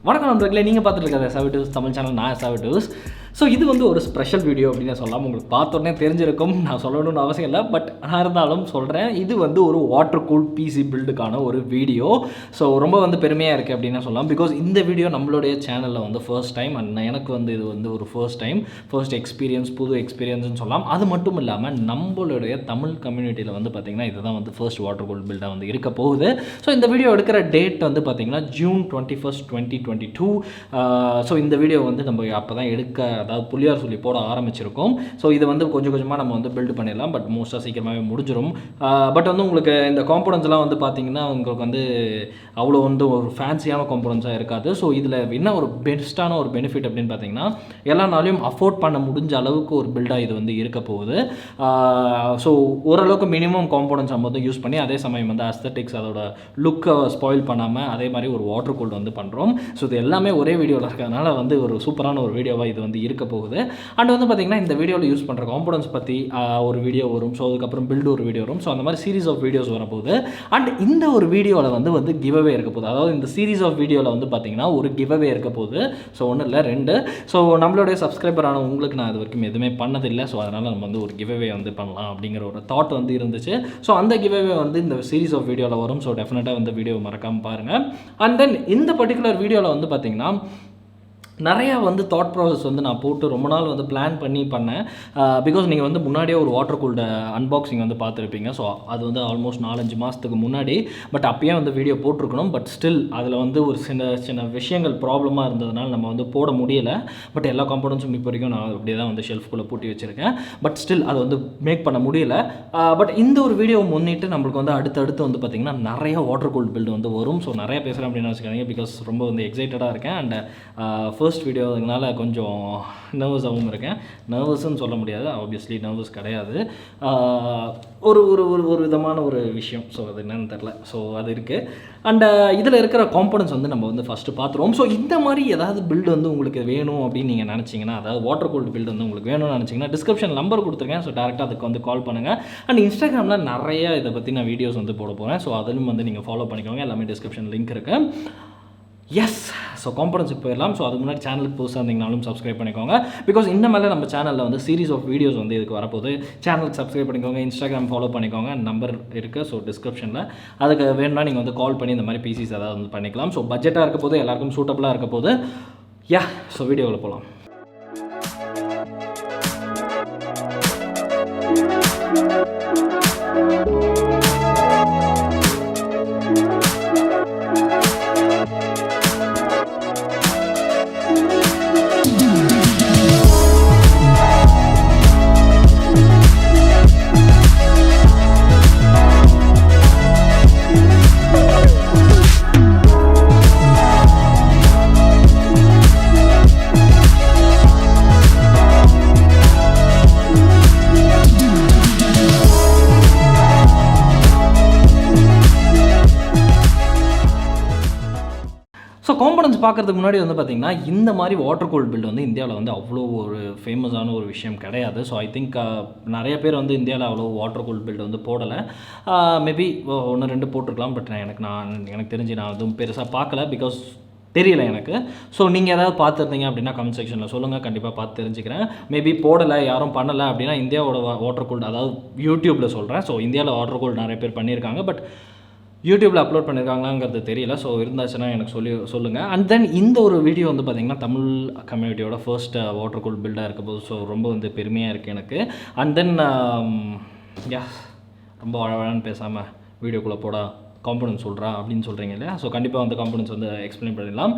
வணக்கம் நண்பர்களே, நீங்கள் பார்த்துட்டு இருக்காது சாவிட்டூஸ் தமிழ் சேனல். நான் சாவிட்டூஸ். ஸோ இது வந்து ஒரு ஸ்பெஷல் வீடியோ அப்படின்னு சொல்லலாம். உங்களுக்கு பார்த்தோன்னே தெரிஞ்சிருக்கும், நான் சொல்லணும்னு அவசியம் இல்லை. பட் நான் இருந்தாலும் சொல்கிறேன், இது வந்து ஒரு வாட்டர் கூல் பிசி பில்டுக்கான ஒரு வீடியோ. ஸோ ரொம்ப வந்து பெருமையாக இருக்குது அப்படின்னு சொல்லலாம். பிகாஸ் இந்த வீடியோ நம்மளுடைய சேனலில் வந்து ஃபர்ஸ்ட் டைம், அண்ட் எனக்கு வந்து இது வந்து ஒரு ஃபர்ஸ்ட் எக்ஸ்பீரியன்ஸ், புது எக்ஸ்பீரியன்ஸ்னு சொல்லலாம். அது மட்டும் இல்லாமல் நம்மளுடைய தமிழ் கம்யூனிட்டியில் வந்து பார்த்திங்கன்னா இதுதான் வந்து ஃபர்ஸ்ட் வாட்டர் கூல் பில்டாக வந்து இருக்க போகுது. ஸோ இந்த வீடியோ எடுக்கிற டேட் வந்து பார்த்திங்கன்னா June 21, 2022. ஸோ இந்த வீடியோ வந்து நம்ம அப்போ தான் அதாவது புள்ளியார் சொல்லி போட ஆரம்பிச்சிருக்கோம். ஸோ இது வந்து கொஞ்சம் கொஞ்சமாக நம்ம வந்து பில்டு பண்ணிடலாம். பட் மோஸ்ட்டாக சீக்கிரமாகவே முடிஞ்சிடும். பட் வந்து உங்களுக்கு இந்த காம்பனன்ட்ஸ்லாம் வந்து பார்த்திங்கன்னா உங்களுக்கு வந்து அவ்வளோ வந்து ஒரு ஃபேன்சியான காம்பனன்ட்ஸாக இருக்காது. ஸோ இதில் என்ன ஒரு பெஸ்ட்டான ஒரு பெனிஃபிட் அப்படின்னு பார்த்தீங்கன்னா, எல்லா நாளையும் அஃபோர்ட் பண்ண முடிஞ்ச அளவுக்கு ஒரு பில்டாக இது வந்து இருக்க போகுது. ஸோ ஓரளவுக்கு மினிமம் காம்பனன்ட்ஸ் நம்ம வந்து யூஸ் பண்ணி, அதே சமயம் வந்து அஸ்தட்டிக்ஸ் அதோட லுக்கை ஸ்பாயில் பண்ணாமல் அதே மாதிரி ஒரு வாட்டர் கூல் வந்து பண்ணுறோம். ஸோ இது எல்லாமே ஒரே வீடியோவில் இருக்கிறதுனால வந்து ஒரு சூப்பரான ஒரு வீடியோவாக இது வந்து இருக்க போகுது. அண்ட் வந்து பார்த்திங்கன்னா இந்த வீடியோவில் யூஸ் பண்ணுற காம்பனன்ட்ஸ் பற்றி ஒரு வீடியோ வரும். ஸோ அதுக்கப்புறம் பில்டு ஒரு வீடியோ வரும். ஸோ அந்த மாதிரி சீரீஸ் ஆஃப் வீடியோஸ் வரப்போகுது. அண்ட் இந்த ஒரு வீடியோவில் வந்து கிவ்அவே இருக்க போகுது. அதாவது இந்த சீரீஸ் ஆஃப் வீடியோவில் வந்து பார்த்திங்கன்னா ஒரு கிவ்அவே இருக்க போகுது. ஸோ ஒன்றும் இல்லை, 2. ஸோ நம்மளுடைய சப்ஸ்கிரைபரான உங்களுக்கு நான் இது வரைக்கும் எதுவுமே பண்ணதில்லை. ஸோ அதனால் நம்ம வந்து ஒரு கிவ்அவே வந்து பண்ணலாம் அப்படிங்கிற ஒரு தாட் வந்து இருந்துச்சு. ஸோ அந்த கிவ்அவே வந்து இந்த சீரீஸ் ஆஃப் வீடியோவில் வரும். ஸோ டெஃபினட்டாக வந்து வீடியோ மறக்காமல் பாருங்கள். அண்ட் தென் இந்த பர்டிகுலர் வீடியோவில் வந்து பார்த்திங்கன்னா நிறையா வந்து தாட் ப்ராசஸ் வந்து நான் போட்டு ரொம்ப நாள் வந்து பிளான் பண்ணேன். பிகாஸ் நீங்கள் வந்து முன்னாடியே ஒரு வாட்டர் கூல்ட அன்பாக்சிங் வந்து பார்த்துருப்பீங்க. ஸோ அது வந்து ஆல்மோஸ்ட் 4-5 மாதத்துக்கு முன்னாடி. பட் அப்பயே வந்து வீடியோ போட்டிருக்கணும். பட் ஸ்டில் அதில் வந்து ஒரு சின்ன விஷயங்கள் ப்ராப்ளமாக இருந்ததுனால நம்ம வந்து போட முடியலை. பட் எல்லா காம்பனன்ட்ஸும் இப்போ வரைக்கும் நான் அப்படியே தான் வந்து ஷெல்ஃப்குள்ளே பூட்டி வச்சுருக்கேன். பட் ஸ்டில் அதை வந்து மேக் பண்ண முடியலை. பட் இந்த ஒரு வீடியோ முன்னிட்டு நம்மளுக்கு வந்து அடுத்தடுத்து வந்து பார்த்திங்கன்னா நிறைய வாட்டர் கூல் பில்டு வந்து வரும். ஸோ நிறைய பேசுகிறேன் அப்படின்னு வச்சுக்காதீங்க. பிகாஸ் ரொம்ப வந்து எக்ஸைட்டடாக இருக்கேன். அண்ட் ஃபர்ஸ்ட் வீடியோனால கொஞ்சம் நர்வஸாகவும் இருக்கேன். நர்வஸ்ன்னு சொல்ல முடியாது, ஆப்வியஸ்லி நர்வஸ் கிடையாது. ஒரு ஒரு ஒரு விதமான ஒரு விஷயம். ஸோ அது என்னன்னு தெரில. ஸோ அது இருக்குது. அண்ட் இதில் இருக்கிற காம்பனன்ட்ஸ் வந்து நம்ம வந்து ஃபஸ்ட்டு பார்த்துருவோம். ஸோ இந்த மாதிரி ஏதாவது பில்டு வந்து உங்களுக்கு வேணும் அப்படின்னு நீங்கள் நினச்சிங்கன்னா, அதாவது வாட்டர் கூல்டு பில்டு வந்து உங்களுக்கு வேணும்னு நினச்சிங்கன்னா டிஸ்கிரிப்ஷன் நம்பர் கொடுத்துருக்கேன். ஸோ டேரெக்டாக அதுக்கு வந்து கால் பண்ணுங்கள். அண்ட் இன்ஸ்டாகிராமில் நிறைய இதை பற்றி நான் வீடியோஸ் வந்து போட போகிறேன். ஸோ அதிலும் வந்து நீங்கள் ஃபாலோ பண்ணிக்கோங்க. எல்லாமே டிஸ்கிரிப்ஷன் லிங்க் இருக்குது. எஸ், ஸோ காம்பனன்ட்ஸுக்கு போயிடலாம். ஸோ அதுக்கு முன்னாடி சேனலுக்கு புதுசாக இருந்தீங்கனாலும் சப்ஸ்கிரைப் பண்ணிக்கோங்க. பிகாஸ் இந்த மேலே நம்ம சேனலில் வந்து சீரீஸ் ஆஃப் வீடியோஸ் வந்து இதுக்கு வரப்போகுது. சேனலுக்கு சப்ஸ்கிரைப் பண்ணிக்கோங்க, இன்ஸ்டாகிராம் ஃபாலோ பண்ணிக்கோங்க. நம்பர் இருக்குது ஸோ டிஸ்கிரிப்ஷனில். அதுக்கு வேணும்னா நீங்கள் வந்து கால் பண்ணி இந்த மாதிரி பிசிஸ் ஏதாவது வந்து பண்ணிக்கலாம். ஸோ பட்ஜெட்டாக இருக்க போது, எல்லாருக்கும் சூட்டபுளாக இருக்க போது. ஸோ வீடியோவில் போகலாம். காம்பனன்ட்ஸ் பார்க்குறதுக்கு முன்னாடி வந்து பார்த்திங்கன்னா இந்த மாதிரி வாட்டர் கூல் பில்டு வந்து இந்தியாவில் வந்து அவ்வளோ ஒரு ஃபேமஸான ஒரு விஷயம் கிடையாது. ஸோ ஐ திங்க் நிறைய பேர் வந்து இந்தியாவில் அவ்வளோ வாட்டர் கூல் பில்டு வந்து போடலை. மேபி 1-2 போட்டிருக்கலாம். பட் எனக்கு தெரிஞ்சு நான் அதுவும் பெருசாக பார்க்கல. பிகாஸ் தெரியல எனக்கு. ஸோ நீங்கள் ஏதாவது பார்த்துருந்தீங்க அப்படின்னா கமெண்ட் செக்ஷனில் சொல்லுங்கள். கண்டிப்பாக பார்த்து தெரிஞ்சுக்கிறேன். மேபி போடலை, யாரும் பண்ணலை அப்படின்னா இந்தியாவோட வாட்டர் கூல், அதாவது யூடியூப்பில் சொல்கிறேன். ஸோ இந்தியாவில் வாட்டர் கூல் நிறைய பேர் பண்ணியிருக்காங்க. பட் யூடியூப்பில் அப்லோட் பண்ணியிருக்காங்களாங்கிறது தெரியல. ஸோ இருந்தாச்சுன்னா எனக்கு சொல்லுங்கள். அண்ட் தென் இந்த ஒரு வீடியோ வந்து பார்த்திங்கன்னா தமிழ் கம்யூனிட்டியோட ஃபர்ஸ்ட் வாட்டர் கூல் பில்டாக இருக்க போது. ஸோ ரொம்ப வந்து பெருமையாக இருக்குது எனக்கு. அண்ட் தென் ரொம்ப அழகான பேசாமல் வீடியோக்குள்ளே போட காம்பனன்ட் சொல்கிறா அப்படின்னு சொல்கிறீங்க இல்லையா? ஸோ கண்டிப்பாக வந்து காம்பனன்ட்ஸ் வந்து எக்ஸ்பிளைன் பண்ணிடலாம்.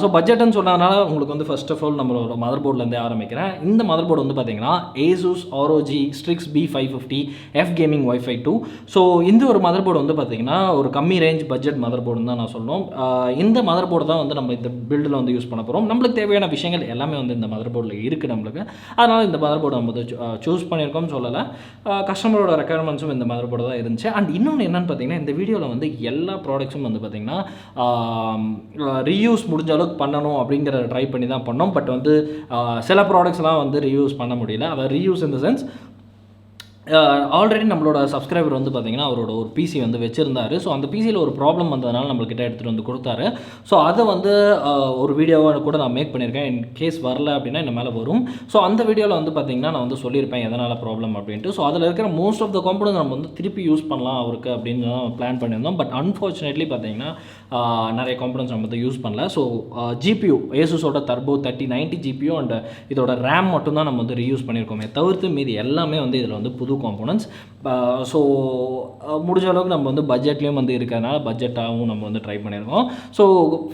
ஸோ பட்ஜெட்டுன்னு சொன்னதுனால உங்களுக்கு வந்து ஃபர்ஸ்ட் ஆஃப் ஆல் நம்மளோட மதர் போர்ட்லேருந்தே ஆரம்பிக்கிறேன். இந்த மதர் போர்டு வந்து பார்த்திங்கன்னா Asus ROG Strix B550 F Gaming Wi-Fi 2. So இந்த ஒரு மதர் போர்டு வந்து பார்த்திங்கன்னா ஒரு கம்மி ரேஞ்ச் பட்ஜெட் மதர் போர்டுன்னு தான் நான் சொல்லணும். இந்த மதர் போர்டு தான் வந்து நம்ம இந்த பில்டில் வந்து யூஸ் பண்ண போகிறோம். நம்மளுக்கு தேவையான விஷயங்கள் எல்லாமே வந்து இந்த மதர் போர்டில் இருக்குது நம்மளுக்கு. அதனால் இந்த மதர் போர்டு நம்ம வந்து சூஸ் பண்ணியிருக்கோம் சொல்லலை. கஸ்டமரோட ரெக்குயர்மெண்ட்ஸும் இந்த மதர் போர்டு தான் இருந்துச்சு. அண்ட் இன்னொன்று என்னென்னு பார்த்தீங்கன்னா, இந்த வீடியோவில் வந்து எல்லா ப்ராடக்ட்ஸும் வந்து பார்த்திங்கன்னா ரீயூஸ் முடிஞ்ச அளவுக்கு பண்ணணும் அப்படிங்கிற ட்ரை பண்ணி தான் பண்ணோம். பட் வந்து சில ப்ராடக்ட்ஸ்லாம் வந்து ரீயூஸ் பண்ண முடியல. அதாவது reuse in the sense already நம்மளோட சப்ஸ்கிரைபர் வந்து பார்த்திங்கன்னா அவரோட ஒரு பிசி வந்து வச்சுருந்தார். ஸோ அந்த பிசியில் ஒரு ப்ராப்ளம் வந்ததுனால நம்மள்கிட்ட எடுத்துகிட்டு வந்து கொடுத்தாரு. ஸோ அதை வந்து ஒரு வீடியோவாக கூட நான் மேக் பண்ணியிருக்கேன். இன் கேஸ் வரல அப்படின்னா இந்த மேலே வரும். ஸோ அந்த வீடியோவில் வந்து பார்த்திங்கன்னா நான் வந்து சொல்லியிருப்பேன் எதனால் ப்ராப்ளம் அப்படின்ட்டு. ஸோ அதில் இருக்கிற மோஸ்ட் ஆஃப் த காம்பனன்ட்ஸ் நம்ம வந்து திருப்பி யூஸ் பண்ணலாம் அவருக்கு அப்படின்னு தான் பிளான் பண்ணியிருந்தோம். பட் அன்ஃபார்ச்சுனேட்லி பார்த்திங்கன்னா நிறைய காம்பனன்ட்ஸ் நம்ம வந்து யூஸ் பண்ணல. ஸோ ஜிபியூ ஏசுஸோட டர்போ 3090 ஜிபியூ அண்ட் இதோட ரேம் மட்டும்தான் நம்ம வந்து ரீயூஸ் பண்ணியிருக்கோமே தவிர்த்து மீதி எல்லாமே வந்து இதில் வந்து புது காம்பனன்ட்ஸ். ஸோ முடிஞ்ச அளவுக்கு நம்ம வந்து பட்ஜெட்லேயும் வந்து இருக்கிறதுனால பட்ஜெட்டாகவும் நம்ம வந்து ட்ரை பண்ணியிருக்கோம். ஸோ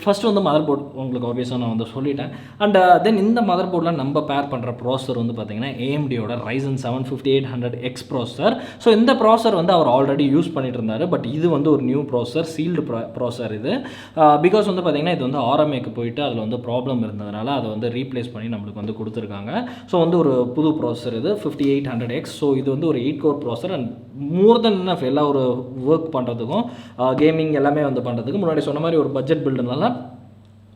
ஃபஸ்ட்டு வந்து மதர் போர்ட் உங்களுக்கு ஆப்வியஸாக நான் வந்து சொல்லிட்டேன். அண்ட் தென் இந்த மதர் போர்டில் நம்ம பேர் பண்ணுற ப்ராசர் வந்து பார்த்திங்கன்னா AMDயோட Ryzen 7 5800X ப்ராசர். ஸோ இந்த ப்ராசர் வந்து அவர் ஆல்ரெடி யூஸ் பண்ணிட்டு இருந்தார். பட் இது வந்து ஒரு நியூ ப்ராசர், சீல்டு ப்ராசர் இது. பிகாஸ் வந்து பார்த்திங்கன்னா இது வந்து RMAக்கு போயிட்டு அதில் வந்து ப்ராப்ளம் இருந்ததுனால அதை வந்து ரீப்ளேஸ் பண்ணி நம்மளுக்கு வந்து கொடுத்துருக்காங்க. ஸோ வந்து ஒரு புது ப்ராசர் இது 5800X. ஸோ இது வந்து ஒரு 8 கோர் ப்ராசர் அண்ட் மோர் தென் இனஃப் எல்லா ஒரு ஒர்க் பண்ணுறதுக்கும் கேமிங் எல்லாமே வந்து பண்ணுறதுக்கு முன்னாடி சொன்ன மாதிரி ஒரு பட்ஜெட் பில்டுனால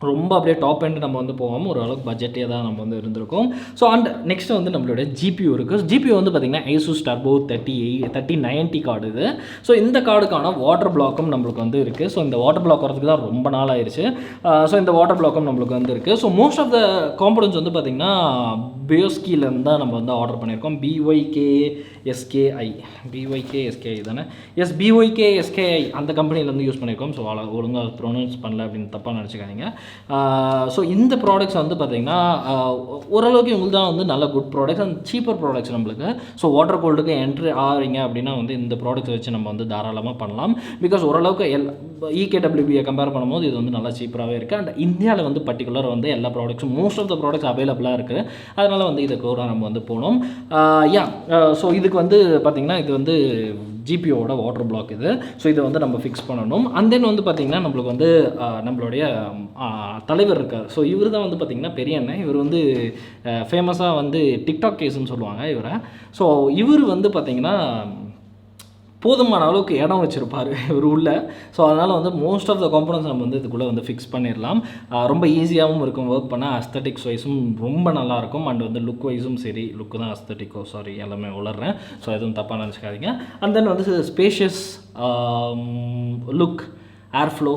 ரொம்ப அப்படியே டாப் எண்ட் நம்ம வந்து போகாமல் ஓரளவுக்கு பட்ஜெட்டே தான் நம்ம வந்து இருந்திருக்கோம். ஸோ அண்ட் நெக்ஸ்ட் வந்து நம்மளோட ஜிபியூ இருக்குது. ஜிபியூ வந்து பார்த்திங்கன்னா ASUS Turbo 3090 கார்டு இது. ஸோ இந்த கார்டுக்கான வாட்டர் பிளாக்கும் நம்மளுக்கு வந்து இருக்குது. ஸோ இந்த வாட்டர் பிளாக் வரதுக்கு தான் ரொம்ப நாள் ஆயிடுச்சு. ஸோ இந்த வாட்டர் பிளாக்கும் நம்மளுக்கு வந்து இருக்குது. So most of the components வந்து பார்த்திங்கன்னா Bykskiலேருந்து தான் நம்ம வந்து ஆர்டர் பண்ணியிருக்கோம். BYKSKI தானே? எஸ், BYKSKI அந்த கம்பெனிலேருந்து யூஸ் பண்ணியிருக்கோம். ஸோ ஒழுங்காக ப்ரொனவுன்ஸ் பண்ணல அப்படின்னு தப்பாக நினச்சிக்காதீங்க. ஸோ இந்த ப்ராடக்ட்ஸ் வந்து பார்த்திங்கன்னா ஓரளவுக்கு இவங்களுக்கு தான் வந்து நல்ல good products and cheaper products நம்மளுக்கு. ஸோ வாட்டர் கோல்டுக்கு என்ட்ரி ஆகிறீங்க அப்படின்னா வந்து இந்த ப்ராடக்ட்ஸ் வச்சு நம்ம வந்து தாராளமாக பண்ணலாம். பிகாஸ் ஓரளவுக்கு EKWBயை கம்பேர் பண்ணும்போது இது வந்து நல்லா சீப்பராகவே இருக்குது. அண்ட் இந்தியாவில் வந்து பர்டிகுலர் வந்து எல்லா ப்ராடக்ட்ஸும் மோஸ்ட் ஆஃப் த ப்ராடக்ட்ஸ் அவைலபிளாக இருக்குது. அதனால் வந்து இதை கூட நம்ம வந்து போனோம். ஸோ இதுக்கு வந்து பார்த்திங்கன்னா இது வந்து ஜிபியோட வாட்டர் பிளாக் இது. ஸோ இதை வந்து நம்ம ஃபிக்ஸ் பண்ணணும். அண்ட் தென் வந்து பார்த்திங்கன்னா நம்மளுக்கு வந்து நம்மளுடைய தலைவர் இருக்கார். ஸோ இவர் தான் வந்து பார்த்திங்கன்னா பெரிய அண்ணன். இவர் வந்து ஃபேமஸாக வந்து டிக்டாக் கேஸ்ன்னு சொல்லுவாங்க இவரை. ஸோ இவர் வந்து பார்த்திங்கன்னா போதுமான அளவுக்கு இடம் வச்சுருப்பார் இவர் உள்ள. ஸோ அதனால் வந்து மோஸ்ட் ஆஃப் த காம்பனன்ட்ஸ் நம்ம வந்து இதுக்குள்ளே வந்து ஃபிக்ஸ் பண்ணிடலாம். ரொம்ப ஈஸியாகவும் இருக்கும் ஒர்க் பண்ணால். அஸ்தட்டிக்ஸ் வைஸும் ரொம்ப நல்லாயிருக்கும். அண்ட் வந்து லுக் வைஸும் சரி, லுக்கு தான் அஸ்தட்டிக்கோ சாரி எல்லாமே உளர்றேன். ஸோ எதுவும் தப்பாக நினச்சிக்காதீங்க. அண்ட் தென் வந்து ஸ்பேஷியஸ் லுக், ஏர் ஃப்ளோ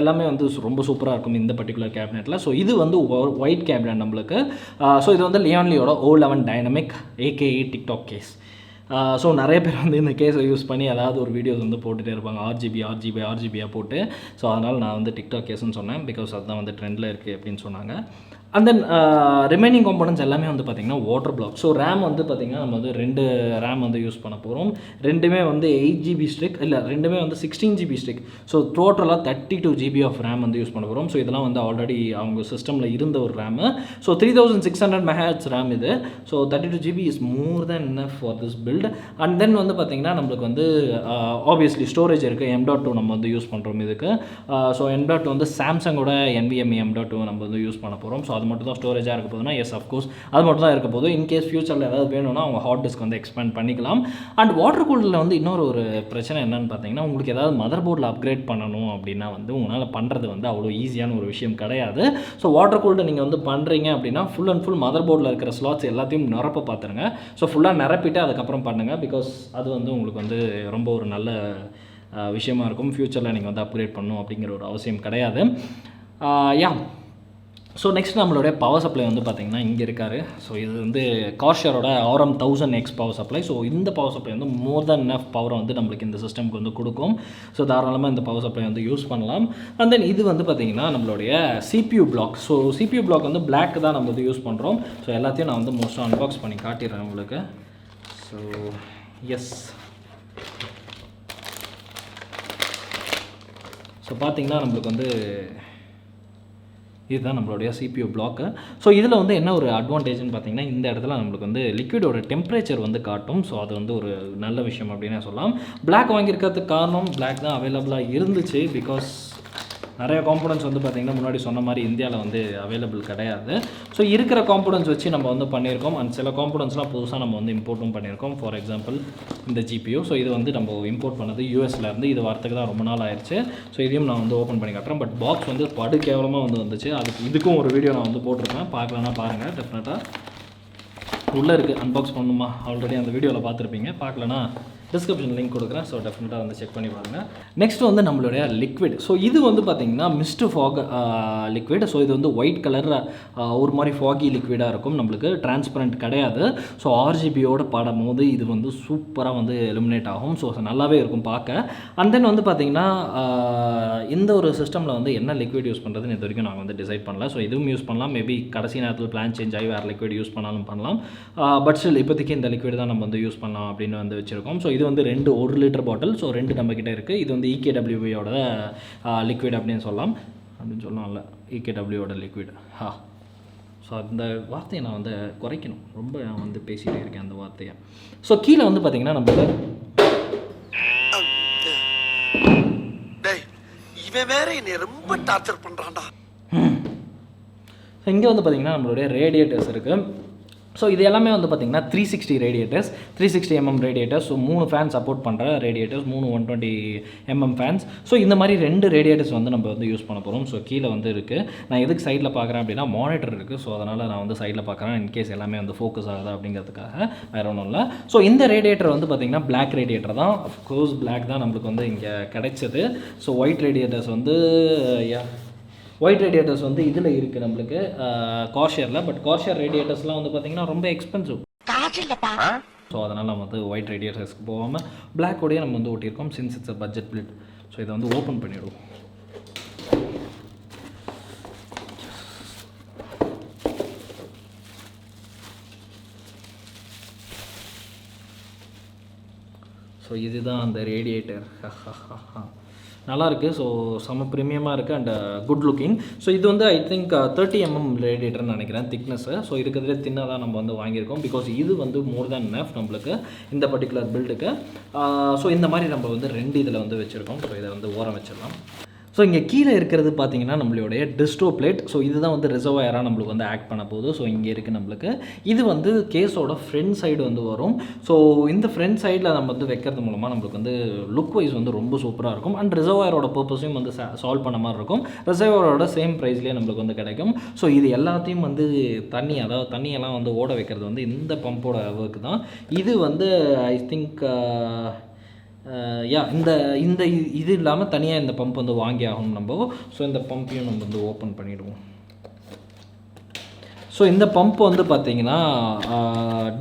எல்லாமே வந்து ரொம்ப சூப்பராக இருக்கும் இந்த பர்டிகுலர் கேபினெட்டில். ஸோ இது வந்து ஒயிட் கேபினெட் நம்மளுக்கு. ஸோ இது வந்து லியான்லியோட O11 dynamic AKA TikTok case. So நிறைய பேர் வந்து இந்த கேஸை யூஸ் பண்ணி ஏதாவது ஒரு வீடியோஸ் வந்து போட்டுகிட்டே இருப்பாங்க, RGBயாக போட்டு. ஸோ அதனால் நான் வந்து டிக்டாக் கேஸ்ன்னு சொன்னேன். பிகாஸ் அதுதான் வந்து ட்ரெண்டில் இருக்குது அப்படின்னு சொன்னாங்க. அண்ட் தென் ரிமைனிங் காம்பனன்ட்ஸ் எல்லாமே வந்து பார்த்திங்கன்னா வாட்டர் பிளாக். ஸோ ரேம் வந்து பார்த்திங்கன்னா நம்ம வந்து 2 ரேம் வந்து யூஸ் பண்ண போகிறோம். ரெண்டுமே வந்து 8GB ஸ்டிக், இல்லை ரெண்டுமே வந்து 16GB ஸ்டிக். ஸோ டோட்டலாக 32 GB ஆஃப் ரேம் வந்து யூஸ் பண்ண போகிறோம். ஸோ இதெல்லாம் வந்து ஆல்ரெடி அவங்க சிஸ்டமில் இருந்த ஒரு ரேமு. ஸோ 3600 MHz ரேம் இது. So 32 GB is more than enough for this build. And then வந்து பார்த்திங்கன்னா நம்மளுக்கு வந்து ஆப்வியஸ்லி ஸ்டோரேஜ் இருக்குது. M.2 நம்ம வந்து யூஸ் பண்ணுறோம் இதுக்கு. ஸோ M.2 வந்து சாம்சங்கோட NVMe M.2 நம்ம வந்து யூஸ் பண்ண போகிறோம். ஸோ அது மட்டும் தான் ஸ்டோரேஜாக இருக்க போதுன்னா எஸ் அஃப்கோர்ஸ் அது மட்டும் தான் இருக்க போது. இன்கேஸ் ஃபியூச்சரில் ஏதாவது வேணும்னா அவங்க ஹார்ட் டிஸ்க் வந்து எக்ஸ்பேண்ட் பண்ணிக்கலாம். அண்ட் வாட்டர் கூலில் வந்து இன்னொரு ஒரு பிரச்சனை என்னென்னு பார்த்தீங்கன்னா, உங்களுக்கு ஏதாவது மதர் போர்டில் அப்கிரேட் பண்ணணும் அப்படின்னா வந்து உங்களால் பண்ணுறது வந்து அவ்வளோ ஈஸியான ஒரு விஷயம் கிடையாது. ஸோ வாட்டர் கூல்டு நீங்கள் வந்து பண்ணுறீங்க அப்படின்னா ஃபுல் அண்ட் ஃபுல் மதர் போர்டில் இருக்கிற ஸ்லாட்ஸ் எல்லாத்தையும் நிரப்ப பார்த்துருங்க. ஸோ ஃபுல்லாக நிரப்பிட்டு அதுக்கப்புறம் பண்ணுங்கள். பிகாஸ் அது வந்து உங்களுக்கு வந்து ரொம்ப ஒரு நல்ல விஷயமா இருக்கும். ஃப்யூச்சரில் நீங்கள் வந்து அப்கிரேட் பண்ணணும் அப்படிங்கிற ஒரு அவசியம் கிடையாது. ஸோ நெக்ஸ்ட் நம்மளுடைய பவர் சப்ளை வந்து பார்த்திங்கன்னா இங்கே இருக்கார். ஸோ இது வந்து கார்ஷரோட RM1000X பவர் சப்ளை. ஸோ இந்த பவர் சப்ளை வந்து மோர் தென் எனஃப் பவரை வந்து நம்மளுக்கு இந்த சிஸ்டம்க்கு வந்து கொடுக்கும். ஸோ தாராளமாக இந்த பவர் சப்ளை வந்து யூஸ் பண்ணலாம். அண்ட் தென் இது வந்து பார்த்திங்கன்னா நம்மளுடைய CPU block. So CPU block வந்து பிளாக் தான் நம்ம வந்து யூஸ் பண்ணுறோம். ஸோ எல்லாத்தையும் நான் வந்து மோஸ்ட்டாக அன்பாக்ஸ் பண்ணி காட்டிடுறேன் உங்களுக்கு. ஸோ எஸ், ஸோ பார்த்திங்கன்னா நம்மளுக்கு வந்து இதுதான் நம்மளுடைய CPU பிளாக்கு. ஸோ இதில் வந்து என்ன ஒரு அட்வான்டேஜ்னு பார்த்தீங்கன்னா, இந்த இடத்துல நம்மளுக்கு வந்து லிக்விடோட டெம்பரேச்சர் வந்து காட்டும். ஸோ அது வந்து ஒரு நல்ல விஷயம் அப்படின்னு சொல்லலாம். பிளாக் வாங்கியிருக்கிறதுக்கு காரணம் பிளாக் தான் அவைலபிளாக இருந்துச்சு. பிகாஸ் நிறைய காம்பனன்ட்ஸ் வந்து பார்த்திங்கன்னா முன்னாடி சொன்ன மாதிரி இந்தியாவில் வந்து அவைலபிள் கிடையாது. ஸோ இருக்கிற காம்பனன்ட்ஸ் வச்சு நம்ம வந்து பண்ணியிருக்கோம். அண்ட் சில காம்பனன்ட்ஸ்லாம் புதுசாக நம்ம வந்து இம்போர்ட்டும் பண்ணியிருக்கோம். ஃபார் எக்ஸாம்பிள் இந்த GPU. ஸோ இது வந்து நம்ம இம்போர்ட் பண்ணது USலேருந்து. இது வரத்துக்கு தான் ரொம்ப நாள் ஆயிடுச்சு. ஸோ இதையும் நான் வந்து ஓப்பன் பண்ணி காட்டுறேன். பட் பாக்ஸ் வந்து படு கேவலமாக வந்து வந்துச்சு. இதுக்கும் ஒரு வீடியோ நான் வந்து போட்டிருப்பேன். பார்க்கலன்னா பாருங்கள் டெஃபினட்டாக. உள்ளே இருக்குது, அன்பாக்ஸ் பண்ணணுமா ஆல்ரெடி அந்த வீடியோவில் பார்த்துருப்பீங்க. பார்க்கலனா டிஸ்கிரிப்ஷன் லிங்க் கொடுக்குறேன். ஸோ டெஃபினட்டாக வந்து செக் பண்ணி பாருங்கள். நெக்ஸ்ட் வந்து நம்மளுடைய லிக்விட். ஸோ இது வந்து பார்த்திங்கன்னா மிஸ்ட் ஃபாக் லிக்விட். ஸோ இது வந்து ஒயிட் கலர் ஒரு மாதிரி ஃபாகி லிக்விடாக இருக்கும், நம்மளுக்கு டிரான்ஸ்பரண்ட் கிடையாது. ஸோ ஆர்ஜிபியோட பாடும் போது இது வந்து சூப்பராக வந்து எலிமினேட் ஆகும். ஸோ நல்லாவே இருக்கும் பார்க்க. அண்ட் தென் வந்து பார்த்திங்கன்னா இந்த ஒரு சிஸ்டமில் வந்து என்ன லிக்விட் யூஸ் பண்ணுறதுன்னு இது வரைக்கும் நாங்கள் வந்து டிசைட் பண்ணல. ஸோ இதுவும் யூஸ் பண்ணலாம், மேபி கடைசி நேரத்தில் பிளான் சேஞ்ச் ஆகி வேறு லிக்விட் யூஸ் பண்ணாலும் பண்ணலாம். பட் ஸ்டில் இப்போதைக்கு இந்த லிக்விட் தான் நம்ம வந்து யூஸ் பண்ணலாம் அப்படின்னு வந்து வச்சுருக்கோம். ஸோ இது வந்து 1 லிட்டர் பாட்டில். ஸோ 2 நம்மக்கிட்ட இருக்குது. இது வந்து EKWயோட லிக்விட் அப்படின்னு சொல்லலாம்ல, EKWயோட லிக்விட். ஸோ அந்த வார்த்தையை நான் வந்து குறைக்கணும், ரொம்ப நான் வந்து பேசிகிட்டே இருக்கேன் அந்த வார்த்தையை. ஸோ கீழே வந்து பார்த்திங்கன்னா நம்ம ரொம்ப டார்ச்சர் பண்ணுறான்டா. இங்கே வந்து பார்த்திங்கன்னா நம்மளுடைய ரேடியேட்டர்ஸ் இருக்குது. ஸோ இது எல்லாமே வந்து பார்த்திங்கன்னா 360 radiators, 360 mm radiators. So 3 fan support பண்ணுற ரேடியேட்டர்ஸ், 3 120 mm ஃபேன்ஸ். ஸோ இந்த மாதிரி 2 ரேடியேட்டர்ஸ் வந்து நம்ம வந்து யூஸ் பண்ண போகிறோம். ஸோ கீழே வந்து இருக்குது. நான் எதுக்கு சைடில் பார்க்குறேன் அப்படின்னா மானிட்டர் இருக்குது. ஸோ அதனால் நான் வந்து சைடில் பார்க்குறேன், இன்கேஸ் எல்லாமே வந்து ஃபோக்கஸ் ஆகுதா அப்படிங்கிறதுக்காக, வேறு ஒன்றும் இல்லை. ஸோ இந்த ரேடியேட்டர் வந்து பார்த்திங்கன்னா பிளாக் ரேடியேட்டர் தான். அஃப்கோர்ஸ் பிளாக் தான் நம்மளுக்கு வந்து இங்கே கிடைச்சது. ஸோ ஒயிட் ரேடியேட்டர்ஸ் வந்து ஒயிட் ரேடியேட்டர்ஸ் வந்து இதில் இருக்குது நம்மளுக்கு கார்ஷியரில். பட் கார்ஷியர் ரேடியேட்டர்ஸ்லாம் வந்து பார்த்திங்கன்னா ரொம்ப எக்ஸ்பென்சிவ். ஸோ அதனால் நம்ம வந்து ஒயிட் ரேடியேட்டர்ஸ்க்கு போகாமல் பிளாக்கோடையே நம்ம வந்து ஓட்டியிருக்கோம், since it's a budget build. So இதை வந்து ஓப்பன் பண்ணிவிடுவோம். ஸோ இதுதான் அந்த ரேடியேட்டர். நல்லாயிருக்கு. ஸோ செம்ம ப்ரீமியமாக இருக்குது அண்ட் குட் லுக்கிங். ஸோ இது வந்து ஐ திங்க் 30 mm ரேடியேட்டர்னு நினைக்கிறேன் திக்னஸ்ஸு. ஸோ இருக்கிறதுலே தின்னாக தான் நம்ம வந்து வாங்கியிருக்கோம், பிகாஸ் இது வந்து மோர் தேன் நெஃப் நம்மளுக்கு இந்த பர்டிகுலர் பில்டுக்கு. ஸோ இந்த மாதிரி நம்ம வந்து 2 இதில் வந்து வச்சுருக்கோம். ஸோ இதை வந்து ஓரம் வச்சிடலாம். ஸோ இங்கே கீழே இருக்கிறது பார்த்திங்கன்னா நம்மளுடைய டிஸ்டோ பிளேட். ஸோ இதுதான் வந்து ரிசர்வாயராக நம்மளுக்கு வந்து ஆக்ட் பண்ண போகுது. ஸோ இங்கே இருக்குது நம்மளுக்கு. இது வந்து கேஸோட ஃப்ரண்ட் சைடு வந்து வரும். ஸோ இந்த ஃப்ரண்ட் சைடில் நம்ம வந்து வைக்கிறது மூலமாக நம்மளுக்கு வந்து லுக் வைஸ் வந்து ரொம்ப சூப்பராக இருக்கும். அண்ட் ரிசர்வாயரோட பர்பஸையும் வந்து சால்வ் பண்ண மாதிரி இருக்கும். ரிசர்வாயரோட சேம் ப்ரைஸ்லேயே நம்மளுக்கு வந்து கிடைக்கும். ஸோ இது எல்லாத்தையும் வந்து அதாவது தண்ணியெல்லாம் வந்து ஓட வைக்கிறது வந்து இந்த பம்போட ஒர்க் தான். இது வந்து ஐ திங்க் இந்த இது இல்லாமல் தனியாக இந்த பம்ப் வந்து வாங்கி ஆகணும் நம்ம. ஸோ இந்த பம்பையும் நம்ம வந்து ஓப்பன் பண்ணிவிடுவோம். ஸோ இந்த பம்ப் வந்து பார்த்திங்கன்னா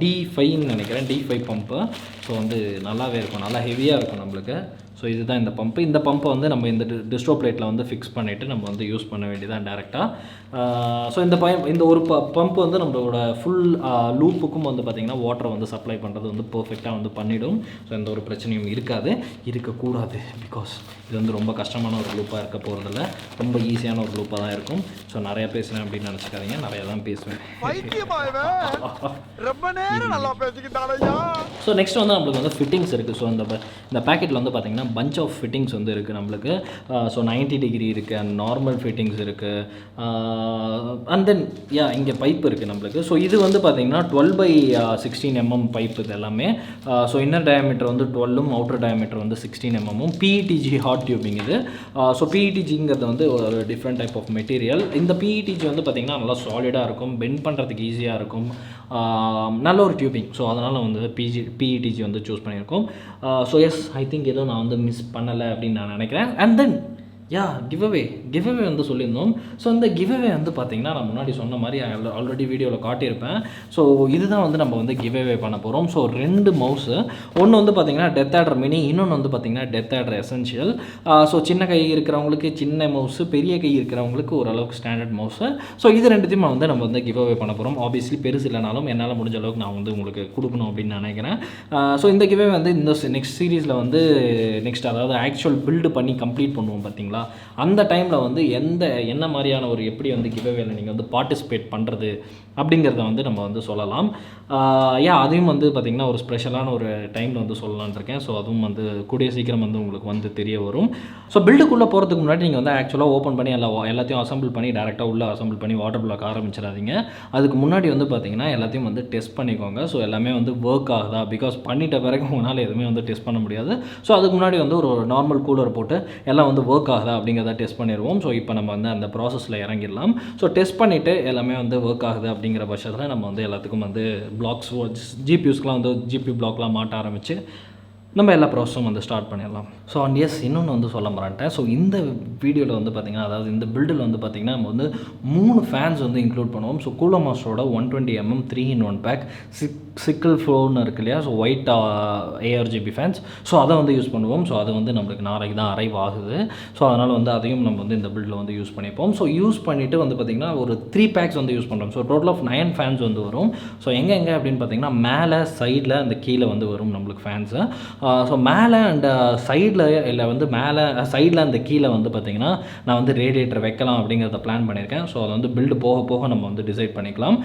D5ன்னு நினைக்கிறேன், D5 பம்ப்பு. ஸோ வந்து நல்லாவே இருக்கும், நல்லா ஹெவியாக இருக்கும் நம்மளுக்கு. ஸோ இதுதான் இந்த பம்ப்பு. இந்த பம்பை வந்து நம்ம இந்த டிஸ்டோ பிளேட்டில் வந்து ஃபிக்ஸ் பண்ணிவிட்டு நம்ம வந்து யூஸ் பண்ண வேண்டியதான் டேரெக்டாக. ஸோ இந்த ஒரு பம்ப் வந்து நம்மளோட ஃபுல் லூப்புக்கும் வந்து பார்த்திங்கன்னா வாட்டரை வந்து சப்ளை பண்ணுறது வந்து பர்ஃபெக்டாக வந்து பண்ணிவிடும். ஸோ எந்த ஒரு பிரச்சனையும் இருக்கக்கூடாது, பிகாஸ் இது வந்து ரொம்ப கஷ்டமான ஒரு லூப்பாக இருக்க போகிறதில்ல, ரொம்ப ஈஸியான ஒரு லூப்பாக தான் இருக்கும். ஸோ நிறையா பேசுகிறேன் அப்படின்னு நினச்சிக்காதீங்க, நிறையா தான் பேசுவேன். ஸோ நெக்ஸ்ட் வந்து நம்மளுக்கு வந்து ஃபிட்டிங்ஸ் இருக்குது. ஸோ இந்த பேக்கெட்டில் வந்து பார்த்திங்கன்னா பஞ்ச் ஆஃப் ஃபிட்டிங்ஸ் வந்து இருக்குது நம்மளுக்கு. ஸோ 90 டிகிரி இருக்குது அண்ட் நார்மல் ஃபிட்டிங்ஸ் இருக்குது. அண்ட் தென் இங்கே பைப் இருக்குது நம்மளுக்கு. ஸோ இது வந்து பார்த்திங்கன்னா 12/16 mm பைப் இது எல்லாமே. ஸோ இன்னர் டயாமீட்டர் வந்து 12ம் அவுட்டர் டயாமீட்டர் வந்து 16 mm. PETG ஹாட் டியூபிங் இது. ஸோ PETGங்கிறது வந்து ஒரு டிஃப்ரெண்ட் டைப் ஆஃப் மெட்டீரியல். இந்த PETG வந்து பார்த்திங்கன்னா நல்லா சாலிடாக இருக்கும், பெண்ட் பண்ணுறதுக்கு ஈஸியாக இருக்கும், நல்ல ஒரு டியூபிங். ஸோ அதனால் வந்து PETG வந்து சூஸ் பண்ணியிருக்கோம். ஸோ எஸ், ஐ திங்க் ஏதோ நான் வந்து மிஸ் பண்ணலை அப்படின்னு நான் நினைக்கிறேன். அண்ட் தென் கிவ்அவே வந்து சொல்லியிருந்தோம். ஸோ இந்த கிவ்அவே வந்து பார்த்திங்கன்னா நான் முன்னாடி சொன்ன மாதிரி ஆல்ரெடி வீடியோவில் காட்டியிருப்பேன். ஸோ இதுதான் வந்து நம்ம வந்து கிவ்அவே பண்ண போகிறோம். ஸோ 2 மவுஸு, ஒன்று வந்து பார்த்திங்கன்னா டெத் ஆடர் மினி, இன்னொன்று வந்து பார்த்திங்கன்னா டெத் ஆடர் எசென்ஷியல். ஸோ சின்ன கை இருக்கிறவங்களுக்கு சின்ன மவுஸு, பெரிய கை இருக்கிறவங்களுக்கு ஓரளவுக்கு ஸ்டாண்டர்ட் மவுஸு. ஸோ இது 2த்தையும் வந்து நம்ம வந்து கிவ்அவே பண்ண போகிறோம். ஆப்வியஸ்லி பெருசு இல்லைனாலும் என்னால் முடிஞ்ச அளவுக்கு நான் வந்து உங்களுக்கு கொடுக்கணும் அப்படின்னு நினைக்கிறேன். ஸோ இந்த கிவ்அவே வந்து இந்த நெக்ஸ்ட் சீரீஸில் வந்து அதாவது ஆக்சுவல் பில்டு பண்ணி கம்ப்ளீட் பண்ணுவோம் பார்த்திங்களா, அந்த டைமில் வந்து என்ன மாதிரியான ஒரு எப்படி வந்து கிவ்அவேல நீங்கள் வந்து பார்ட்டிசிபேட் பண்ணுறது அப்படிங்கிறத வந்து நம்ம வந்து சொல்லலாம். அதையும் வந்து பார்த்திங்கன்னா ஒரு ஸ்பெஷலான ஒரு டைமில் வந்து சொல்லலான்னு இருக்கேன். ஸோ அதுவும் வந்து கூடிய சீக்கிரம் வந்து உங்களுக்கு வந்து தெரிய வரும். ஸோ பில்டுக்குள்ளே போகிறதுக்கு முன்னாடி நீங்கள் வந்து ஆக்சுவலாக ஓப்பன் பண்ணி எல்லாத்தையும் அசம்பிள் பண்ணி டேரெக்டாக உள்ளே அசம்பிள் பண்ணி வாட்டர் பிளாக் ஆரம்பிச்சிடாதீங்க. அதுக்கு முன்னாடி வந்து பார்த்திங்கன்னா எல்லாத்தையும் வந்து டெஸ்ட் பண்ணிக்கோங்க. ஸோ எல்லாமே வந்து ஒர்க் ஆகுதா, பிகாஸ் பண்ணிட்ட பிறகு உங்களால் எதுவுமே வந்து டெஸ்ட் பண்ண முடியாது. ஸோ அதுக்கு முன்னாடி வந்து ஒரு நார்மல் கூலர் போட்டு எல்லாம் வந்து ஒர்க் ஆகுதா அப்படிங்கிறத டெஸ்ட் பண்ணிடுவோம். ஸோ இப்போ நம்ம வந்து அந்த ப்ராசஸில் இறங்கிடலாம். ஸோ டெஸ்ட் பண்ணிவிட்டு எல்லாமே வந்து ஒர்க் ஆகுது அப்படிங்கிறத அப்படிங்கிற பட்சத்தில் நம்ம வந்து எல்லாத்துக்கும் வந்து பிளாக்ஸ் ஜிபியூஸ்க்கெலாம் வந்து ஜிபி பிளாக்லாம் மாட்ட ஆரம்பித்து நம்ம எல்லா ப்ராசஸும் வந்து ஸ்டார்ட் பண்ணிடலாம். ஸோ அண்ட் எஸ் இன்னொன்று வந்து சொல்ல மாட்டேன். ஸோ இந்த வீடியோவில் வந்து பார்த்திங்கன்னா, அதாவது இந்த பில்டில் வந்து பார்த்திங்கன்னா நம்ம வந்து 3 ஃபேன்ஸ் வந்து இன்க்ளூட் பண்ணுவோம். ஸோ கூலர் மாஸ்டரோட 120mm 3-in-1 பேக் சிக்கிள் ஃப்ளோர்னு இருக்கு இல்லையா, so white ARGB fans, so அதை வந்து யூஸ் பண்ணுவோம். ஸோ அது வந்து நம்மளுக்கு நாளைக்கு தான் அரைவ் ஆகுது. ஸோ அதனால் வந்து அதையும் நம்ம வந்து இந்த பில்டில் வந்து யூஸ் பண்ணிப்போம். ஸோ யூஸ் பண்ணிவிட்டு வந்து பார்த்திங்கன்னா ஒரு 3 பேக்ஸ் வந்து யூஸ் பண்ணுறோம். ஸோ டோட்டல் ஆஃப் 9 ஃபேன்ஸ் வந்து வரும். ஸோ எங்கே அப்படின்னு பார்த்திங்கன்னா மேலே சைடில் அந்த கீழே வந்து வரும் நம்மளுக்கு ஃபேன்ஸு. ஸோ மேலே அண்ட் சைடில் இல்லை வந்து மேலே சைடில் அந்த கீழே வந்து பார்த்திங்கன்னா நான் வந்து ரேடியேட்டர் வைக்கலாம் அப்படிங்கிறத பிளான் பண்ணியிருக்கேன். ஸோ அதை வந்து பில்டு போக போக நம்ம வந்து டிசைட் பண்ணிக்கலாம்.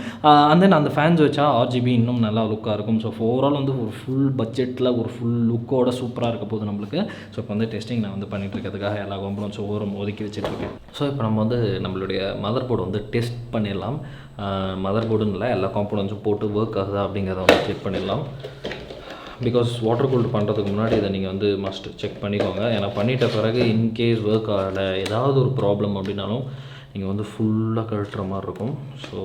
அண்ட் தென் அந்த ஃபேன்ஸ் வச்சா RGB இன்னும் நல்லா லுக்காக இருக்கும். ஸோ ஓவரால் வந்து ஒரு ஃபுல் பட்ஜெட்டில் ஒரு ஃபுல் லுக்கோட சூப்பராக இருக்க போகுது நம்மளுக்கு. ஸோ இப்போ வந்து டெஸ்டிங் நான் வந்து பண்ணிகிட்டு இருக்கிறதுக்காக எல்லா காம்பனன்ட்ஸ் ஓரம் ஒதுக்கி வச்சுட்ருக்கேன். ஸோ இப்போ நம்ம வந்து நம்மளுடைய மதர் போர்டு வந்து டெஸ்ட் பண்ணிடலாம். மதர் போர்டுன்னு இல்லை, எல்லா காம்பனன்ட்ஸும் போட்டு ஒர்க் ஆகுதா அப்படிங்கிறத வந்து செக் பண்ணிடலாம். பிகாஸ் வாட்டர் கூல்டு பண்ணுறதுக்கு முன்னாடி இதை நீங்கள் வந்து மஸ்ட் செக் பண்ணிக்கோங்க. ஏன்னா பண்ணிட்ட பிறகு இன்கேஸ் ஒர்க் ஆகலை, ஏதாவது ஒரு ப்ராப்ளம் அப்படின்னாலும் நீங்கள் வந்து ஃபுல்லாக கழட்டுற மாதிரி இருக்கும். ஸோ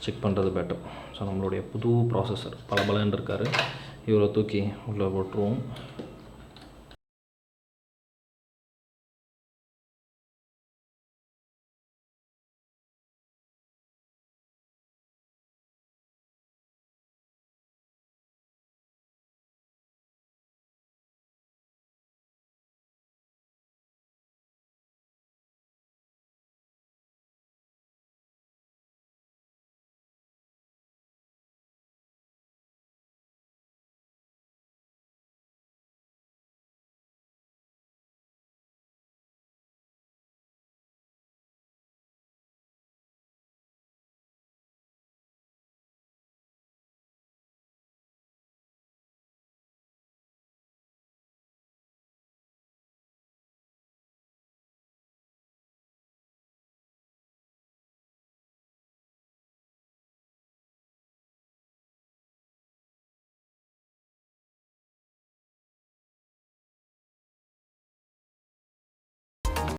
செக் பண்ணுறது பெட்டர். ஸோ நம்மளுடைய புது ப்ராசஸர் பலபலன்னு இருக்கார், இவரை தூக்கி உள்ளே போட்டுருவோம்.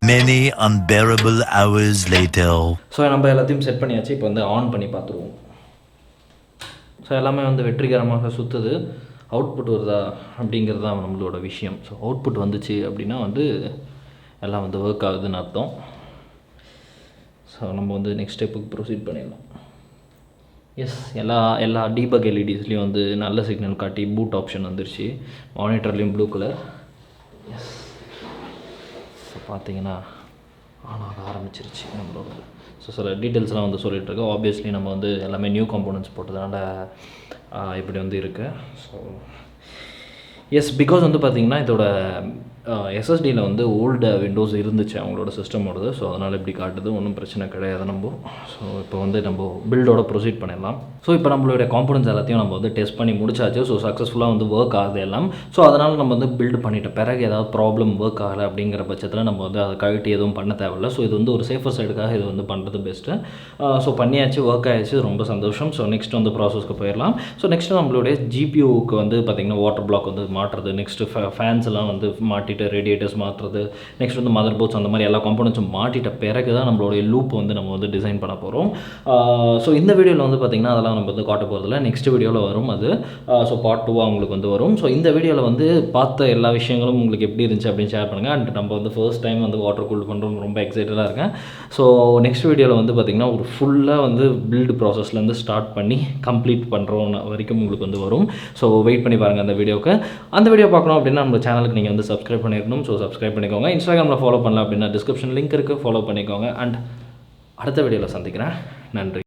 Many unbearable hours later. So நம்ம எல்லாத்தையும் செட் பண்ணியாச்சு. இப்போ வந்து ஆன் பண்ணி பார்த்துருவோம். ஸோ எல்லாமே வந்து வெற்றிகரமாக சுற்றுது. அவுட்புட் வருதா அப்படிங்கிறது தான் நம்மளோட விஷயம். ஸோ அவுட்புட் வந்துச்சு அப்படின்னா வந்து எல்லாம் வந்து ஒர்க் ஆகுதுன்னு அர்த்தம். ஸோ நம்ம வந்து நெக்ஸ்ட் ஸ்டெப்புக்கு ப்ரொசீட் பண்ணிடலாம். எஸ், எல்லா டீபக் எல்இடிஸ்லேயும் வந்து நல்ல சிக்னல் காட்டி பூட் ஆப்ஷன் வந்துருச்சு. மானிட்டர்லேயும் ப்ளூ கலர். எஸ், ஸோ பார்த்தீங்கன்னா ஆன் ஆக ஆரம்பிச்சிருச்சு நம்மளோட. ஸோ சில டீட்டெயில்ஸ்லாம் வந்து சொல்லிகிட்ருக்கோம். ஆப்வியஸ்லி நம்ம வந்து எல்லாமே நியூ காம்போனன்ட்ஸ் போட்டதுனால இப்படி வந்து இருக்குது. ஸோ எஸ், பிகாஸ் வந்து பார்த்திங்கன்னா இதோட எஸ்எஸ்டியில் வந்து ஓல்டு விண்டோஸ் இருந்துச்சு அவங்களோட சிஸ்டமோடது. ஸோ அதனால் இப்படி காட்டுது, ஒன்றும் பிரச்சனை கிடையாது நம்ம. ஸோ இப்போ வந்து நம்ம பில்டோட ப்ரொசீட் பண்ணிடலாம். ஸோ இப்போ நம்மளுடைய காம்பனன்ட்ஸ் எல்லாத்தையும் நம்ம வந்து டெஸ்ட் பண்ணி முடிச்சாச்சு. ஸோ சக்ஸஸ்ஃபுல்லாக வந்து ஒர்க் ஆகுது எல்லாம். ஸோ அதனால் நம்ம வந்து பில்டு பண்ணிட்ட பிறகு ஏதாவது ப்ராப்ளம் ஒர்க் ஆகலை அப்படிங்கிற பட்சத்தில் நம்ம வந்து அதை கழட்டி எதுவும் பண்ண தேவையில்லை. ஸோ இது வந்து ஒரு சேஃபர் சைடுக்காக இது வந்து பண்ணுறது பெஸ்ட்டு. ஸோ பண்ணியாச்சு, ஒர்க் ஆகிடுச்சு, ரொம்ப சந்தோஷம். ஸோ நெக்ஸ்ட் வந்து ப்ராசஸ்க்கு போயிடலாம். ஸோ நெக்ஸ்ட்டு நம்மளுடைய ஜிபியூக்கு வந்து பார்த்திங்கன்னா வாட்டர் பிளாக் வந்து மாட்டுறது, நெக்ஸ்ட்டு ஃபேன்ஸ் எல்லாம் வந்து மாட்டிட்டு ரேடியேட்டர்ஸ் மாற்றுறது, நெக்ஸ்ட் வந்து மதர் போர்ட்ஸ், அந்த மாதிரி எல்லா காம்பனன்ட்ஸும் மாட்டிட்ட பிறகு தான் நம்மளுடைய லூப் வந்து நம்ம வந்து டிசைன் பண்ண போகிறோம். ஸோ இந்த வீடியோவில் வந்து பார்த்திங்கன்னா அதெல்லாம் நம்ம வந்து காட்ட போகிறதில்ல, நெக்ஸ்ட் வீடியோவில் வரும் அது. ஸோ பார்ட் 2 உங்களுக்கு வந்து வரும். ஸோ இந்த வீடியோவில் வந்து பார்த்த எல்லா விஷயங்களும் உங்களுக்கு எப்படி இருந்துச்சு அப்படின்னு ஷேர் பண்ணுங்கள். அண்ட் நம்ம வந்து ஃபர்ஸ்ட் டைம் வந்து வாட்டர் கூல் பண்ணுறோம், ரொம்ப எக்ஸைட்டடாக இருக்கேன். ஸோ நெக்ஸ்ட் வீடியோவில் வந்து பார்த்திங்கன்னா ஒரு ஃபுல்லாக வந்து பில்டு ப்ராசஸ்லேருந்து ஸ்டார்ட் பண்ணி கம்ப்ளீட் பண்ணுறோம் வரைக்கும் உங்களுக்கு வந்து வரும். ஸோ வெயிட் பண்ணி பாருங்கள் அந்த வீடியோவுக்கு. அந்த வீடியோ பார்க்கணும் அப்படின்னா நம்ம சேனலுக்கு நீங்கள் வந்து சப்ஸ்கிரைப் பண்ணிருக்கணும். ஸோ சப்ஸ்கிரைப் பண்ணிக்கோங்க. இன்ஸ்டாகிராமில் ஃபாலோ பண்ணலாம் அப்படின்னா டிஸ்கிரிப்ஷன் லிங்க் இருக்குது, ஃபாலோ பண்ணிக்கோங்க. அண்ட் அடுத்த வீடியோவில் சந்திக்கிறேன். நன்றி.